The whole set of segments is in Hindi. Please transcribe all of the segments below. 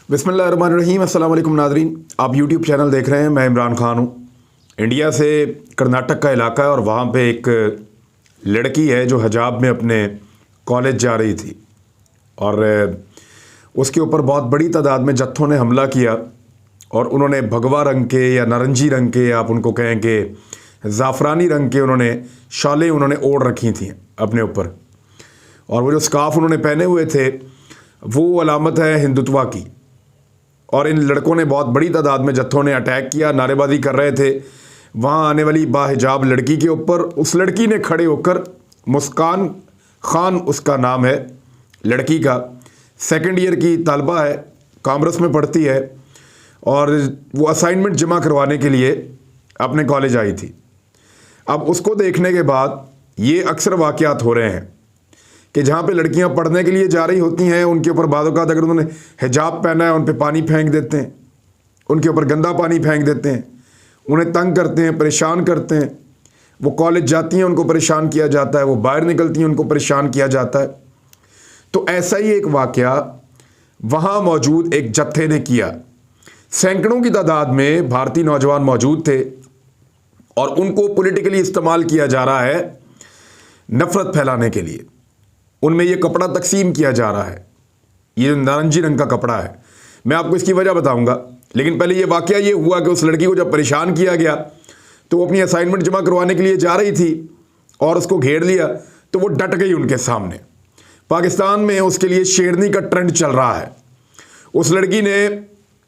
बिस्मिल्लाहिर्रहमानिर्रहीम। अस्सलाम वालेकुम नाज़रीन, आप यूट्यूब चैनल देख रहे हैं। मैं इमरान खान हूँ। इंडिया से कर्नाटक का इलाका है और वहाँ पे एक लड़की है जो हिजाब में अपने कॉलेज जा रही थी और उसके ऊपर बहुत बड़ी तादाद में जत्थों ने हमला किया और उन्होंने भगवा रंग के या नारंगी रंग के, आप उनको कहें कि ज़ाफ़रानी रंग के, उन्होंने शालें उन्होंने ओढ़ रखी थी अपने ऊपर, और वो जो स्कार्फ उन्होंने पहने हुए थे वो अलामत है हिंदुत्वा की। और इन लड़कों ने बहुत बड़ी तादाद में जत्थों ने अटैक किया, नारेबाजी कर रहे थे वहाँ आने वाली बाहिजाब लड़की के ऊपर। उस लड़की ने खड़े होकर, मुस्कान खान उसका नाम है लड़की का, सेकंड ईयर की तालबा है, कॉमर्स में पढ़ती है, और वो असाइनमेंट जमा करवाने के लिए अपने कॉलेज आई थी। अब उसको देखने के बाद ये अक्सर वाक़यात हो रहे हैं कि जहाँ पे लड़कियाँ पढ़ने के लिए जा रही होती हैं उनके ऊपर बाद औक़ात अगर उन्होंने हिजाब पहना है उन पे पानी फेंक देते हैं, उनके ऊपर गंदा पानी फेंक देते हैं, उन्हें तंग करते हैं, परेशान करते हैं। वो कॉलेज जाती हैं उनको परेशान किया जाता है, वो बाहर निकलती हैं उनको परेशान किया जाता है। तो ऐसा ही एक वाक़या वहाँ मौजूद एक जत्थे ने किया। सैकड़ों की तादाद में भारतीय नौजवान मौजूद थे और उनको पॉलिटिकली इस्तेमाल किया जा रहा है नफ़रत फैलाने के लिए। उनमें ये कपड़ा तकसीम किया जा रहा है, ये नारंगी रंग का कपड़ा है। मैं आपको इसकी वजह बताऊंगा, लेकिन पहले ये वाक़या ये हुआ कि उस लड़की को जब परेशान किया गया तो वो अपनी असाइनमेंट जमा करवाने के लिए जा रही थी और उसको घेर लिया तो वो डट गई उनके सामने। पाकिस्तान में उसके लिए शेरनी का ट्रेंड चल रहा है। उस लड़की ने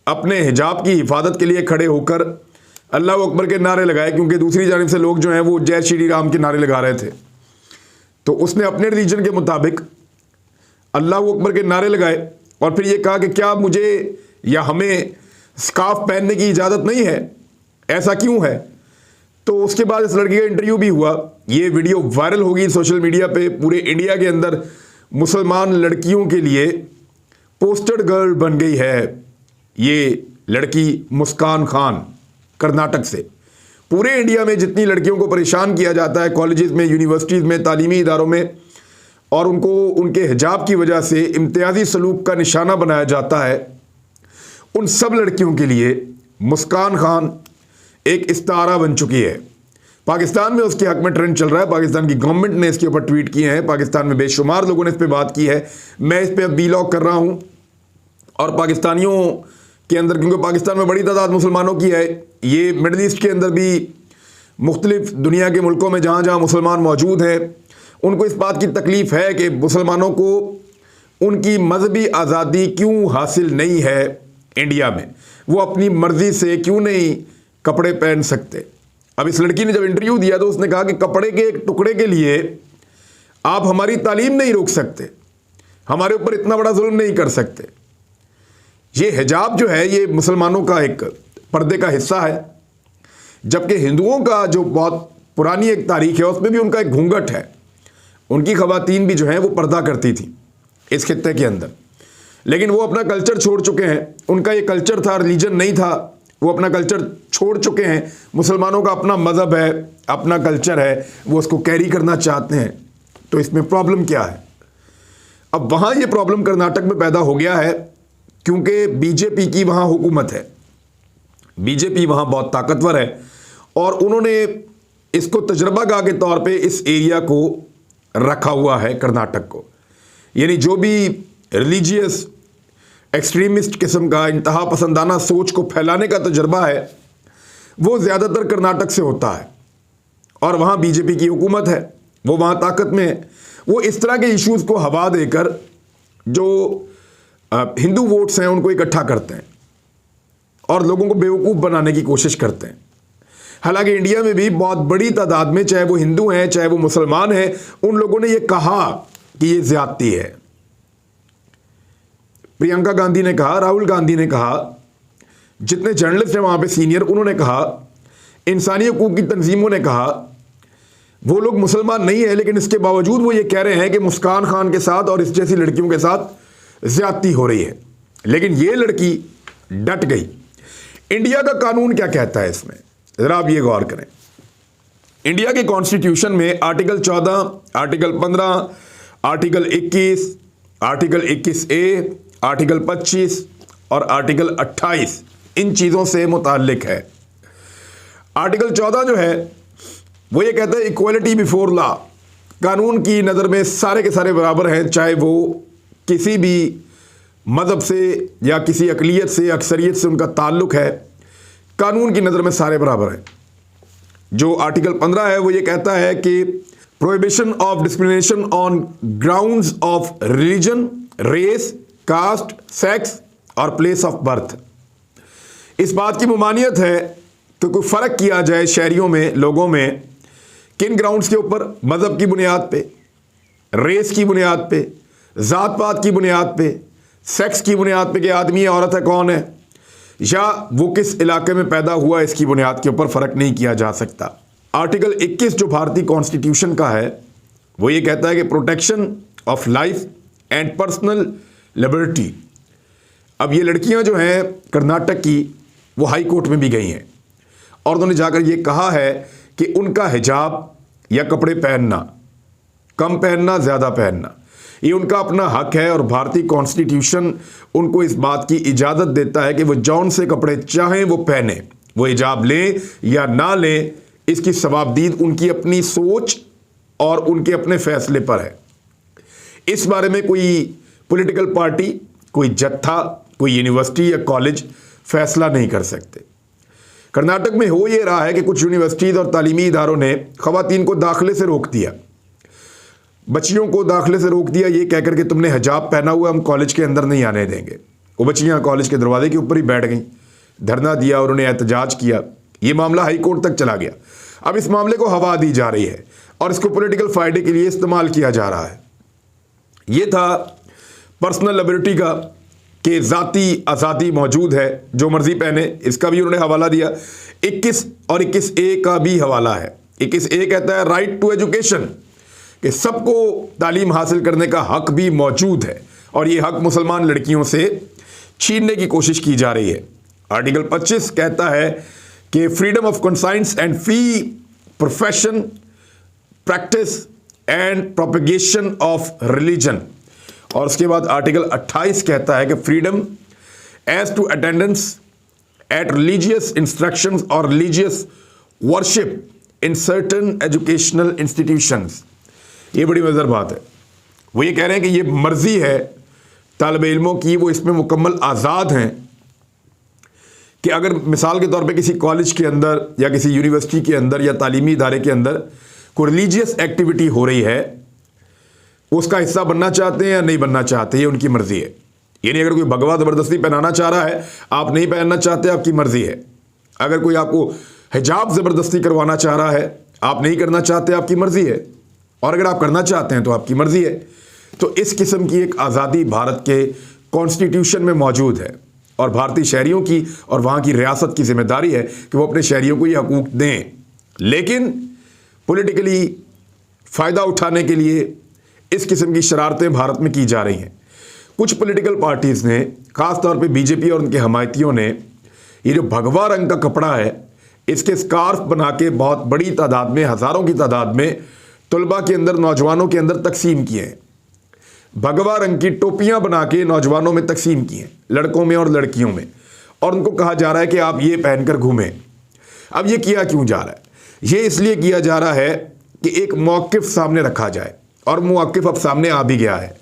अपने हिजाब की हिफाजत के लिए खड़े होकर अल्लाह अकबर के नारे लगाए, क्योंकि दूसरी जानिब से लोग जो हैं वो जय श्री राम के नारे लगा रहे थे। तो उसने अपने रिलीजन के मुताबिक अल्लाह अकबर के नारे लगाए और फिर ये कहा कि क्या मुझे या हमें स्कार्फ पहनने की इजाज़त नहीं है, ऐसा क्यों है। तो उसके बाद इस लड़की का इंटरव्यू भी हुआ। ये वीडियो वायरल होगी सोशल मीडिया पे। पूरे इंडिया के अंदर मुसलमान लड़कियों के लिए पोस्टर गर्ल बन गई है ये लड़की मुस्कान खान, कर्नाटक से। पूरे इंडिया में जितनी लड़कियों को परेशान किया जाता है कॉलेजेस में, यूनिवर्सिटीज़ में, तालीमी इदारों में, और उनको उनके हिजाब की वजह से इम्तियाजी सलूक का निशाना बनाया जाता है, उन सब लड़कियों के लिए मुस्कान खान एक इस्तारा बन चुकी है। पाकिस्तान में उसके हक में ट्रेंड चल रहा है। पाकिस्तान की गवर्नमेंट ने इसके ऊपर ट्वीट किए हैं, पाकिस्तान में बेशुमार लोगों ने इस पर बात की है। मैं इस पर अब वीलॉग कर रहा हूँ और पाकिस्तानियों के अंदर, क्योंकि पाकिस्तान में बड़ी तादाद मुसलमानों की है, ये मिडल ईस्ट के अंदर भी मुख्तलिफ दुनिया के मुल्कों में जहाँ जहाँ मुसलमान मौजूद हैं उनको इस बात की तकलीफ़ है कि मुसलमानों को उनकी मजहबी आज़ादी क्यों हासिल नहीं है इंडिया में, वो अपनी मर्ज़ी से क्यों नहीं कपड़े पहन सकते। अब इस लड़की ने जब इंटरव्यू दिया तो उसने कहा कि कपड़े के एक टुकड़े के लिए आप हमारी तालीम नहीं रोक सकते, हमारे ऊपर इतना बड़ा जुल्म नहीं कर सकते। ये हिजाब जो है ये मुसलमानों का एक पर्दे का हिस्सा है, जबकि हिंदुओं का जो बहुत पुरानी एक तारीख है उसमें भी उनका एक घूंघट है। उनकी ख़वातीन भी जो हैं वो पर्दा करती थी इस खित्ते के अंदर, लेकिन वो अपना कल्चर छोड़ चुके हैं। उनका ये कल्चर था, रिलीजन नहीं था, वो अपना कल्चर छोड़ चुके हैं। मुसलमानों का अपना मज़हब है, अपना कल्चर है, वो उसको कैरी करना चाहते हैं। तो इसमें प्रॉब्लम क्या है? अब वहाँ ये प्रॉब्लम कर्नाटक में पैदा हो गया है क्योंकि बीजेपी की वहाँ हुकूमत है, बीजेपी वहाँ बहुत ताकतवर है और उन्होंने इसको तजर्बागाह के तौर पे इस एरिया को रखा हुआ है, कर्नाटक को। यानी जो भी रिलीजियस एक्सट्रीमिस्ट किस्म का इंतहा पसंदाना सोच को फैलाने का तजर्बा है वो ज़्यादातर कर्नाटक से होता है और वहाँ बीजेपी की हुकूमत है, वो वहाँ ताकत में है। वो इस तरह के इश्यूज़ को हवा देकर जो हिंदू वोट्स हैं उनको इकट्ठा करते हैं और लोगों को बेवकूफ़ बनाने की कोशिश करते हैं। हालांकि इंडिया में भी बहुत बड़ी तादाद में, चाहे वो हिंदू हैं चाहे वो मुसलमान हैं, उन लोगों ने ये कहा कि ये ज़्यादती है। प्रियंका गांधी ने कहा, राहुल गांधी ने कहा, जितने जर्नलिस्ट हैं वहाँ पे सीनियर, उन्होंने कहा, इंसानी हकूक़ की तंजीमों ने कहा। वो लोग मुसलमान नहीं है लेकिन इसके बावजूद वो ये कह रहे हैं कि मुस्कान खान के साथ और इस जैसी लड़कियों के साथ ज़्यादती हो रही है। लेकिन ये लड़की डट गई। इंडिया का कानून क्या कहता है इसमें, ज़रा आप ये गौर करें। इंडिया के कॉन्स्टिट्यूशन में article 14, article 15, article 21, article 21A, article 25 और आर्टिकल 28 इन चीज़ों से मुताल्लिक है। आर्टिकल 14 जो है वो ये कहता है इक्वलिटी बिफोर लॉ, कानून की नज़र में सारे के सारे बराबर हैं, चाहे वो किसी भी मज़हब से या किसी अक़लियत से अक्सरियत से उनका ताल्लुक़ है, कानून की नज़र में सारे बराबर हैं। जो आर्टिकल 15 है वो ये कहता है कि prohibition of discrimination on grounds of religion, race, caste, sex और प्लेस ऑफ बर्थ। इस बात की ममानियत है कि कोई फ़र्क किया जाए शहरियों में, लोगों में, किन ग्राउंड्स के ऊपर, मज़हब की बुनियाद पे, रेस की बुनियाद पे, ज़ात पात की बुनियाद पे, सेक्स की बुनियाद पे कि आदमी है औरत है कौन है, या वो किस इलाके में पैदा हुआ, इसकी बुनियाद के ऊपर फ़र्क नहीं किया जा सकता। आर्टिकल 21 जो भारतीय कॉन्स्टिट्यूशन का है वो ये कहता है कि protection of life and personal liberty. अब ये लड़कियां जो हैं कर्नाटक की वो हाई कोर्ट में भी गई हैं और उन्होंने जाकर ये कहा है कि उनका हिजाब या कपड़े पहनना, कम पहनना, ज़्यादा पहनना, ये उनका अपना हक है और भारतीय कॉन्स्टिट्यूशन उनको इस बात की इजाज़त देता है कि वो जौन से कपड़े चाहें वो पहने, वो हिजाब लें या ना लें, इसकी सवाबदीद उनकी अपनी सोच और उनके अपने फैसले पर है। इस बारे में कोई पॉलिटिकल पार्टी, कोई जत्था, कोई यूनिवर्सिटी या कॉलेज फैसला नहीं कर सकते। कर्नाटक में हो ये रहा है कि कुछ यूनिवर्सिटीज़ और तालीमी इदारों ने ख़वातीन को दाखिले से रोक दिया, बच्चियों को दाखिले से रोक दिया ये कहकर के तुमने हिजाब पहना हुआ, हम कॉलेज के अंदर नहीं आने देंगे। वो बच्चियाँ कॉलेज के दरवाजे के ऊपर ही बैठ गईं, धरना दिया और उन्हें एहतजाज किया। ये मामला हाई कोर्ट तक चला गया। अब इस मामले को हवा दी जा रही है और इसको पॉलिटिकल फ़ायदे के लिए इस्तेमाल किया जा रहा है। ये था पर्सनल लिबर्टी का कि ज़ाती आज़ादी मौजूद है, जो मर्ज़ी पहने, इसका भी उन्होंने हवाला दिया। 21 और 21A का भी हवाला है। 21A कहता है राइट टू एजुकेशन, कि सबको तालीम हासिल करने का हक भी मौजूद है और ये हक मुसलमान लड़कियों से छीनने की कोशिश की जा रही है। आर्टिकल 25 कहता है कि freedom of conscience and free profession, practice and propagation of religion. और उसके बाद आर्टिकल 28 कहता है कि freedom as to attendance at religious instructions और religious worship in certain educational institutions. ये बड़ी मज़ेदार बात है। वो ये कह रहे हैं कि ये मर्ज़ी है तालिब इल्मों की, वो इसमें मुकम्मल आज़ाद हैं कि अगर मिसाल के तौर पे किसी कॉलेज के अंदर या किसी यूनिवर्सिटी के अंदर या तालीमी इदारे के अंदर कोई रिलीजियस एक्टिविटी हो रही है, उसका हिस्सा बनना चाहते हैं या नहीं बनना चाहते, ये उनकी मर्ज़ी है। यानी अगर कोई भगवा ज़बरदस्ती पहनाना चाह रहा है, आप नहीं पहनना चाहते, आपकी मर्ज़ी है। अगर कोई आपको हिजाब ज़बरदस्ती करवाना चाह रहा है, आप नहीं करना चाहते, आपकी मर्ज़ी है। और अगर आप करना चाहते हैं तो आपकी मर्ज़ी है। तो इस किस्म की एक आज़ादी भारत के कॉन्स्टिट्यूशन में मौजूद है और भारतीय शहरियों की और वहाँ की रियासत की जिम्मेदारी है कि वो अपने शहरियों को ये हकूक़ दें। लेकिन पॉलिटिकली फ़ायदा उठाने के लिए इस किस्म की शरारतें भारत में की जा रही हैं। कुछ पॉलिटिकल पार्टीज़ ने, ख़ास तौर पे बीजेपी और उनके हमायतियों ने, ये जो भगवा रंग का कपड़ा है इसके स्कार्फ बना के बहुत बड़ी तादाद में, हज़ारों की तादाद में तलबा के अंदर, नौजवानों के अंदर तकसीम किए हैं। भगवा रंग की टोपियां बना के नौजवानों में तकसीम की हैं, लड़कों में और लड़कियों में, और उनको कहा जा रहा है कि आप ये पहनकर घूमें। अब ये किया क्यों जा रहा है? ये इसलिए किया जा रहा है कि एक मौक़िफ़ सामने रखा जाए और मौक़िफ़ अब सामने आ भी गया है।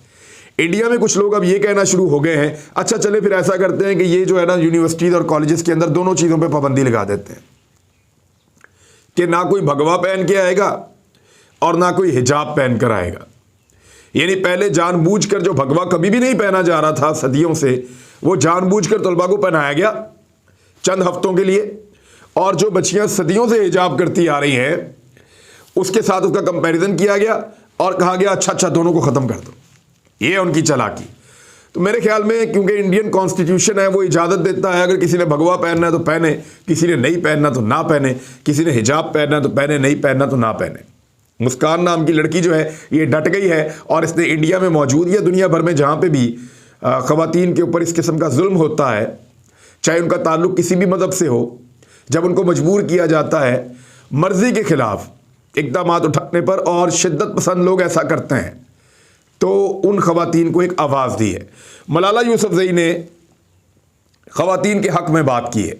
इंडिया में कुछ लोग अब ये कहना शुरू हो गए हैं, अच्छा चले फिर ऐसा करते हैं कि ये जो है ना यूनिवर्सिटीज़ और कॉलेजेस के अंदर दोनों चीज़ों पर पाबंदी लगा देते हैं कि ना कोई भगवा पहन के आएगा और ना कोई हिजाब पहन कर आएगा। यानी पहले जानबूझकर जो भगवा कभी भी नहीं पहना जा रहा था सदियों से, वो जानबूझकर तलबा को पहनाया गया चंद हफ्तों के लिए, और जो बच्चियां सदियों से हिजाब करती आ रही हैं उसके साथ उसका कंपैरिजन किया गया और कहा गया अच्छा दोनों को ख़त्म कर दो। ये है उनकी चालाकी। तो मेरे ख्याल में क्योंकि इंडियन कॉन्स्टिट्यूशन है वो इजाज़त देता है, अगर किसी ने भगवा पहनना है तो पहने, किसी ने नहीं पहनना तो ना पहने, किसी ने हिजाब पहनना है तो पहने, नहीं पहनना तो ना पहने। मुस्कान नाम की लड़की जो है ये डट गई है और इसने इंडिया में मौजूद या दुनिया भर में जहाँ पे भी ख़वातीन के ऊपर इस किस्म का जुल्म होता है, चाहे उनका ताल्लुक़ किसी भी मज़हब से हो, जब उनको मजबूर किया जाता है मर्ज़ी के ख़िलाफ़ इक़दामात उठाने पर और शिद्दत पसंद लोग ऐसा करते हैं, तो उन ख़वातीन को एक आवाज़ दी है। मलाला यूसुफ़ज़ई ने ख़वातीन के हक़ में बात की है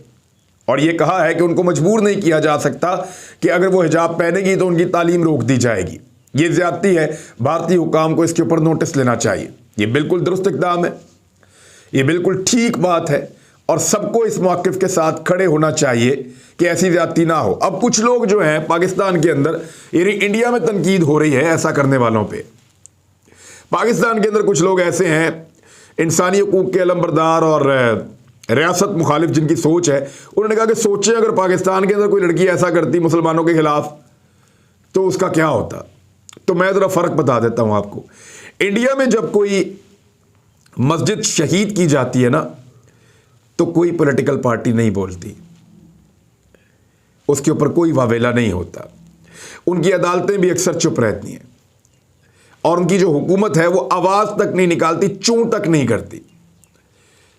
और ये कहा है कि उनको मजबूर नहीं किया जा सकता कि अगर वो हिजाब पहनेगी तो उनकी तालीम रोक दी जाएगी। ये ज़्यादती है, भारतीय हुकाम को इसके ऊपर नोटिस लेना चाहिए। ये बिल्कुल दुरुस्त इक़दाम है, ये बिल्कुल ठीक बात है और सबको इस मौक़िफ़ के साथ खड़े होना चाहिए कि ऐसी ज़्यादती ना हो। अब कुछ लोग जो हैं पाकिस्तान के अंदर, यानी इंडिया में तनकीद हो रही है ऐसा करने वालों पे। पाकिस्तान के अंदर कुछ लोग ऐसे हैं इंसानी हकूक़ के अलमबरदार और रियासत मुखालिफ जिनकी सोच है, उन्होंने कहा कि सोचें अगर पाकिस्तान के अंदर कोई लड़की ऐसा करती मुसलमानों के ख़िलाफ़ तो उसका क्या होता। तो मैं ज़रा फ़र्क बता देता हूँ आपको। इंडिया में जब कोई मस्जिद शहीद की जाती है ना, तो कोई पॉलिटिकल पार्टी नहीं बोलती, उसके ऊपर कोई वावेला नहीं होता, उनकी अदालतें भी अक्सर चुप रहती हैं और उनकी जो हुकूमत है वो आवाज़ तक नहीं निकालती, चूं तक नहीं करती।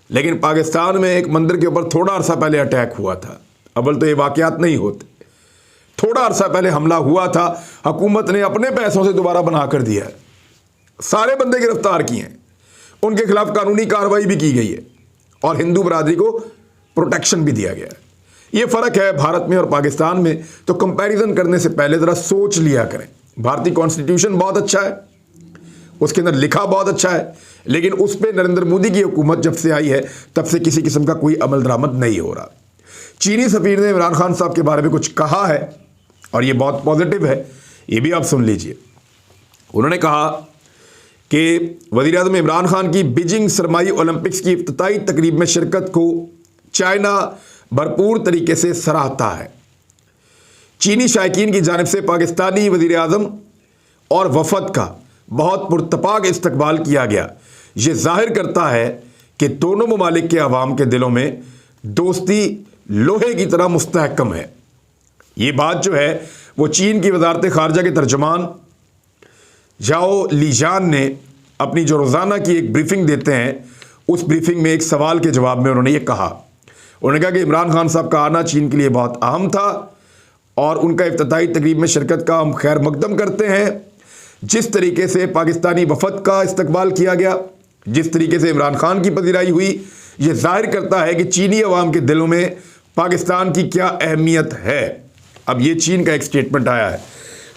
लेकिन पाकिस्तान में एक मंदिर के ऊपर थोड़ा अरसा पहले अटैक हुआ था, अव्वल तो ये वाक़यात नहीं होते, थोड़ा अरसा पहले हमला हुआ था, हुकूमत ने अपने पैसों से दोबारा बना कर दिया है, सारे बंदे गिरफ्तार किए हैं, उनके खिलाफ कानूनी कार्रवाई भी की गई है और हिंदू बरादरी को प्रोटेक्शन भी दिया गया है। ये फ़र्क है भारत में और पाकिस्तान में। तो कंपैरिजन करने से पहले ज़रा सोच लिया करें। भारतीय कॉन्स्टिट्यूशन बहुत अच्छा है, उसके अंदर लिखा बहुत अच्छा है, लेकिन उस पर नरेंद्र मोदी की हुकूमत जब से आई है तब से किसी किस्म का कोई अमल दरामद नहीं हो रहा। चीनी सफ़ीर ने इमरान खान साहब के बारे में कुछ कहा है और ये बहुत पॉजिटिव है, ये भी आप सुन लीजिए। उन्होंने कहा कि वज़ीर-ए-आज़म इमरान खान की बीजिंग सरमाई ओलंपिक्स की इफ्तिताई तकरीब में शिरकत को चाइना भरपूर तरीके से सराहता है। चीनी शायकीन की जानिब से पाकिस्तानी वज़ीर-ए-आज़म और वफ़द का बहुत पुरतपाक इस्तकबाल किया गया। ये ज़ाहिर करता है कि दोनों ममालिक के अवाम के दिलों में दोस्ती लोहे की तरह मुस्तहकम है। ये बात जो है वो चीन की वज़ारत ख़ारजा के तर्जुमान झाओ लीजान ने अपनी जो रोज़ाना की एक ब्रीफिंग देते हैं, उस ब्रीफिंग में एक सवाल के जवाब में उन्होंने ये कहा। उन्होंने कहा कि इमरान खान साहब का आना चीन के लिए बहुत अहम था और उनका इफ्तिताई तकरीब में शिरकत का हम खैर मकदम करते हैं। जिस तरीके से पाकिस्तानी वफ़द का इस्तकबाल किया गया, जिस तरीके से इमरान खान की पजीराई हुई, ये ज़ाहिर करता है कि चीनी अवाम के दिलों में पाकिस्तान की क्या अहमियत है। अब ये चीन का एक स्टेटमेंट आया है,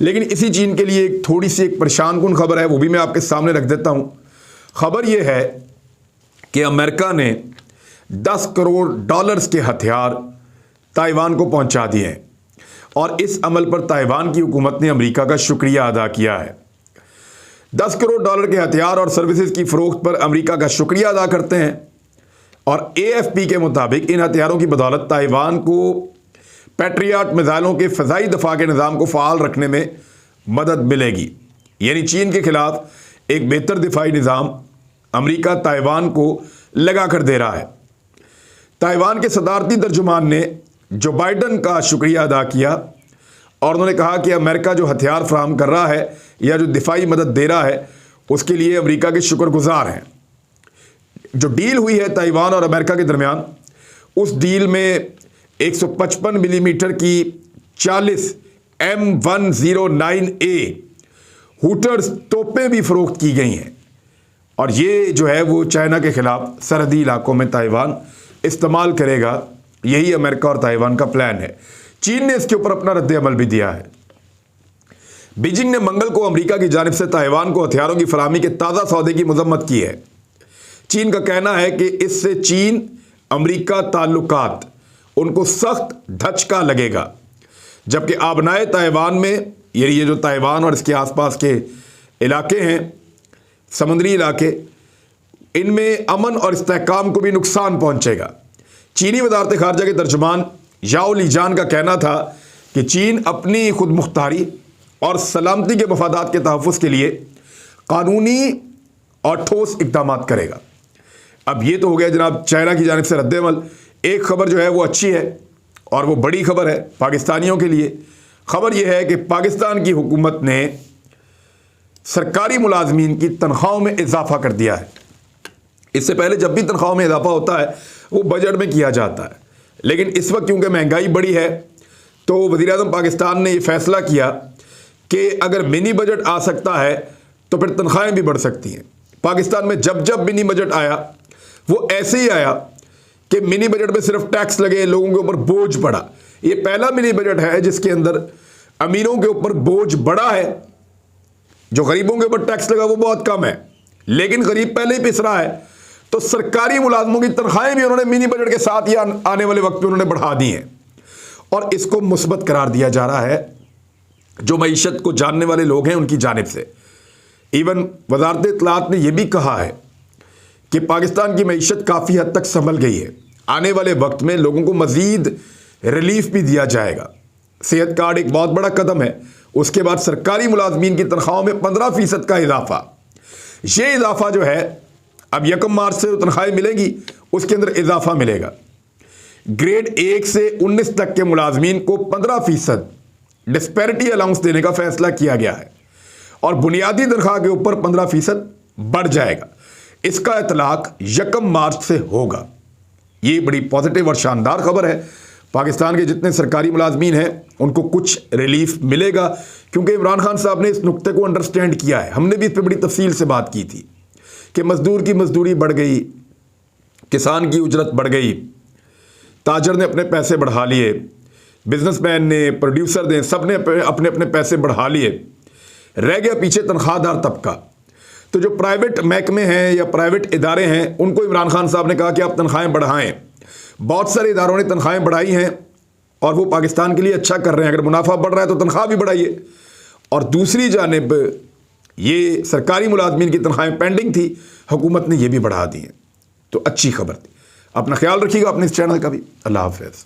लेकिन इसी चीन के लिए एक थोड़ी सी एक परेशान कुन खबर है, वो भी मैं आपके सामने रख देता हूँ। खबर ये है कि अमेरिका ने $10 करोड़ के हथियार ताइवान को पहुँचा दिए हैं और इस अमल पर ताइवान की हुकूमत ने अमेरिका का शुक्रिया अदा किया है। $10 करोड़ के हथियार और सर्विसेज की फ़रोख्त पर अमेरिका का शुक्रिया अदा करते हैं और AFP के मुताबिक इन हथियारों की बदौलत ताइवान को पैट्रियट मिसाइलों के फ़ज़ाई दफ़ा के निज़ाम को फ़ाल रखने में मदद मिलेगी। यानी चीन के ख़िलाफ़ एक बेहतर दिफाई निज़ाम अमेरिका ताइवान को लगा कर दे रहा है। ताइवान के सदारती तर्जुमान ने जो बाइडन का शुक्रिया अदा किया और उन्होंने कहा कि अमेरिका जो हथियार फ्राहम कर रहा है या जो दिफाई मदद दे रहा है उसके लिए अमेरिका के शुक्रगुजार हैं। जो डील हुई है ताइवान और अमेरिका के दरमियान, उस डील में 155 मिलीमीटर की 40 M109A हुटर्स तोपें भी फ़रोख्त की गई हैं और ये जो है वो चाइना के ख़िलाफ़ सरहदी इलाकों में ताइवान इस्तेमाल करेगा। यही अमेरिका और ताइवान का प्लान है। चीन ने इसके ऊपर अपना रद्द अमल भी दिया है। बीजिंग ने मंगल को अमेरिका की जानिब से ताइवान को हथियारों की फराहमी के ताज़ा सौदे की मजम्मत की है। चीन का कहना है कि इससे चीन अमेरिका ताल्लुकात उनको सख्त धचका लगेगा, जबकि आबनाए ताइवान में ये जो ताइवान और इसके आसपास के इलाके हैं, समुद्री इलाके, इनमें अमन और इस्तेहकाम को भी नुकसान पहुंचेगा। चीनी वज़ारत ख़ारजा के तर्जुमान झाओ लीजान का कहना था कि चीन अपनी खुद मुख्तारी और सलामती के मफादात के तहफ़्फ़ुज़ के लिए कानूनी और ठोस इक़दाम करेगा। अब ये तो हो गया जनाब चाइना की जानिब से रद्द अमल। एक खबर जो है वो अच्छी है और वो बड़ी खबर है पाकिस्तानियों के लिए। खबर यह है कि पाकिस्तान की हुकूमत ने सरकारी मुलाजमीन की तनख्वाहों में इजाफा कर दिया है। इससे पहले जब भी तनख्वाहों में इजाफा होता है वो बजट में किया जाता है, लेकिन इस वक्त क्योंकि महंगाई बढ़ी है तो वज़ीर-ए-आज़म पाकिस्तान ने ये फ़ैसला किया कि अगर मिनी बजट आ सकता है तो फिर तनख्वाहें भी बढ़ सकती हैं। पाकिस्तान में जब जब मिनी बजट आया वो ऐसे ही आया कि मिनी बजट में सिर्फ टैक्स लगे, लोगों के ऊपर बोझ पड़ा। ये पहला मिनी बजट है जिसके अंदर अमीरों के ऊपर बोझ बड़ा है, जो गरीबों के ऊपर टैक्स लगा वो बहुत कम है, लेकिन गरीब पहले ही पिस रहा है। तो सरकारी मुलाजमों की तनख्वाहें भी उन्होंने मिनी बजट के साथ ही आने वाले वक्त में उन्होंने बढ़ा दी हैं, और इसको मुस्बत करार दिया जा रहा है जो मईशत को जानने वाले लोग हैं उनकी जानिब से। इवन वजारत इत्तलात ने यह भी कहा है कि पाकिस्तान की मईशत काफ़ी हद तक संभल गई है, आने वाले वक्त में लोगों को मज़ीद रिलीफ भी दिया जाएगा। सेहत कार्ड एक बहुत बड़ा कदम है। उसके बाद सरकारी मुलाजमीन की तनख्वाहों में 15% का इजाफा। ये इजाफा जो है अब 1 मार्च से तनख्वाहें मिलेंगी, उसके अंदर इजाफा मिलेगा। ग्रेड 1 से 19 तक के मुलाजमीन को 15% डिस्पैरिटी अलाउंस देने का फैसला किया गया है, और बुनियादी तनख्वाह के ऊपर 15% बढ़ जाएगा। इसका इतलाक 1 मार्च से होगा। ये बड़ी पॉजिटिव और शानदार खबर है। पाकिस्तान के जितने सरकारी मुलाजमीन हैं उनको कुछ रिलीफ मिलेगा, क्योंकि इमरान खान साहब ने इस नुक्ते को अंडरस्टैंड किया है। हमने भी इस पर बड़ी तफसील से बात की थी कि मजदूर की मजदूरी बढ़ गई, किसान की उजरत बढ़ गई, ताजर ने अपने पैसे बढ़ा लिए, बिजनेसमैन ने, प्रोड्यूसर ने, सब ने अपने अपने पैसे बढ़ा लिए, रह गया पीछे तनख्वाहदार तबका। तो जो प्राइवेट महकमे हैं या प्राइवेट इदारे हैं उनको इमरान खान साहब ने कहा कि आप तनख्वाहें बढ़ाएं। बहुत सारे इदारों ने तनख्वाहें बढ़ाई हैं और वो पाकिस्तान के लिए अच्छा कर रहे हैं। अगर मुनाफा बढ़ रहा है तो तनख्वाह भी बढ़ाइए। और दूसरी जानिब ये सरकारी मुलाजमीन की तनख्वाहें पेंडिंग थी, हुकूमत ने ये भी बढ़ा दी हैं। तो अच्छी खबर थी। अपना ख्याल रखिएगा अपने इस चैनल का भी। अल्लाह हाफ़िज़।